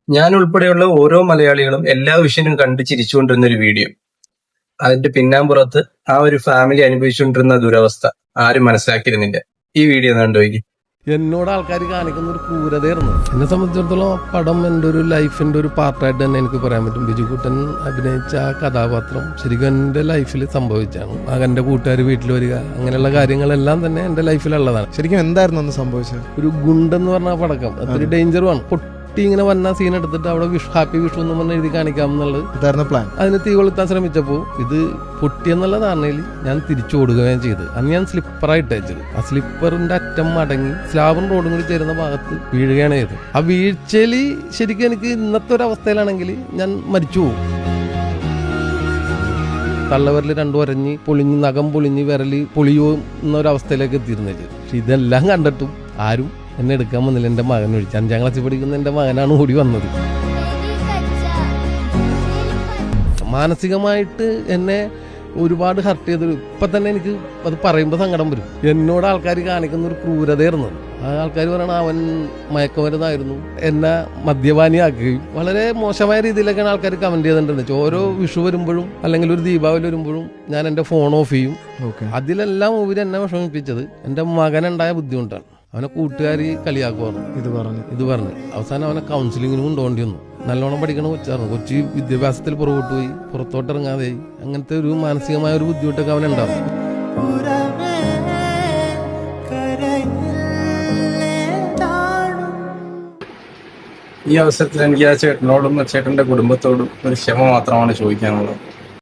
ഞാൻ ഉൾപ്പെടെയുള്ള ഓരോ മലയാളികളും എല്ലാ വിഷയവും കണ്ട് ചിരിച്ചുകൊണ്ടിരുന്ന ഒരു വീഡിയോ. അതിന്റെ പിന്നാമ്പുറത്ത് ആ ഒരു ഫാമിലി അനുഭവിച്ചുകൊണ്ടിരുന്ന ദുരവസ്ഥ ആരും മനസ്സിലാക്കിയിരുന്നില്ല. ഈ വീഡിയോ കണ്ടു നോക്കി. എന്നോട് ആൾക്കാർ കാണിക്കുന്ന ഒരു ക്രൂരതയായിരുന്നു. എന്നെ സംബന്ധിച്ചിടത്തോളം ആ പടം എൻ്റെ ഒരു ലൈഫിൻ്റെ ഒരു പാർട്ടായിട്ട് തന്നെ എനിക്ക് പറയാൻ പറ്റും. ബിജുക്കുട്ടൻ അഭിനയിച്ച ആ കഥാപാത്രം ശരിക്കും എൻ്റെ ലൈഫിൽ സംഭവിച്ചാണ്. മകൻ്റെ കൂട്ടുകാർ വീട്ടിൽ വരിക, അങ്ങനെയുള്ള കാര്യങ്ങളെല്ലാം തന്നെ എൻ്റെ ലൈഫിലുള്ളതാണ്. ശരിക്കും എന്തായിരുന്നു അന്ന് സംഭവിച്ചത്? ഒരു ഗുണ്ടെന്ന് പറഞ്ഞ പടക്കം അതൊരു ഡേഞ്ചറുമാണ്. ഇങ്ങനെ വന്ന സീൻ എടുത്തിട്ട് അവിടെ ഹാപ്പി വിഷു എന്ന് പറഞ്ഞ് എഴുതി കാണിക്കാം എന്നുള്ളത് പ്ലാൻ. അതിന് തീ കൊളുത്താൻ ശ്രമിച്ചപ്പോൾ ഇത് പൊട്ടിയെന്നുള്ള ധാരണയിൽ ഞാൻ തിരിച്ചു ഓടുകയും ചെയ്ത്. അന്ന് ഞാൻ സ്ലിപ്പറായിട്ട് അയച്ചത്. ആ സ്ലിപ്പറിന്റെ അറ്റം മടങ്ങി സ്ലാബും റോഡും കൂടി ചേരുന്ന ഭാഗത്ത് വീഴുകയാണ് ചെയ്തത്. ആ വീഴ്ചയിൽ ശരിക്കും എനിക്ക് ഇന്നത്തെ ഒരു അവസ്ഥയിലാണെങ്കിൽ ഞാൻ മരിച്ചു പോകും. തള്ളവരൽ രണ്ടു വരഞ്ഞ് പൊളിഞ്ഞ് നഖം പൊളിഞ്ഞ് വിരല് പൊളിയോ എന്നൊരവസ്ഥയിലേക്ക് എത്തിയിരുന്നത്. പക്ഷെ ഇതെല്ലാം കണ്ടിട്ടും ആരും എന്നെ എടുക്കാൻ വന്നില്ല. എൻ്റെ മകൻ ഒഴിച്ച് 5ാം ക്ലാസ്സിൽ പഠിക്കുന്ന എൻ്റെ മകനാണ് ഓടി വന്നത്. മാനസികമായിട്ട് എന്നെ ഒരുപാട് ഹർട്ട് ചെയ്തൊരു ഇപ്പം തന്നെ എനിക്ക് അത് പറയുമ്പോൾ സങ്കടം വരും. എന്നോട് ആൾക്കാർ കാണിക്കുന്ന ഒരു ക്രൂരതയായിരുന്നു. ആ ആൾക്കാർ പറയണ അവൻ മയക്കുമരുന്നായിരുന്നു, എന്നെ മദ്യപാനിയാക്കുകയും വളരെ മോശമായ രീതിയിലൊക്കെയാണ് ആൾക്കാർ കമന്റ് ചെയ്തിട്ടുണ്ട്. ഓരോ വിഷു വരുമ്പോഴും അല്ലെങ്കിൽ ഒരു ദീപാവലി വരുമ്പോഴും ഞാൻ എൻ്റെ ഫോൺ ഓഫ് ചെയ്യും. അതിലെല്ലാം ഉപരി എന്നെ വിഷമിപ്പിച്ചത് എൻ്റെ മകനുണ്ടായ ബുദ്ധിമുട്ടാണ്. അവനെ കൂട്ടുകാരി കളിയാക്കുവായിരുന്നു. ഇത് പറഞ്ഞ് അവസാനം അവനെ കൗൺസിലിങ്ങിന് കൊണ്ടുപോകേണ്ടി വന്നു. നല്ലോണം പഠിക്കണ കൊച്ചായിരുന്നു. കൊച്ചി വിദ്യാഭ്യാസത്തിൽ പുറകോട്ട് പോയി, പുറത്തോട്ടിറങ്ങാതെയായി. അങ്ങനത്തെ ഒരു മാനസികമായ ഒരു ബുദ്ധിമുട്ടൊക്കെ അവനുണ്ടാവും. ഈ അവസരത്തിൽ എനിക്ക് ആ ചേട്ടനോടും ചേട്ടന്റെ കുടുംബത്തോടും ഒരു ക്ഷമ മാത്രമാണ് ചോദിക്കാനുള്ളത്.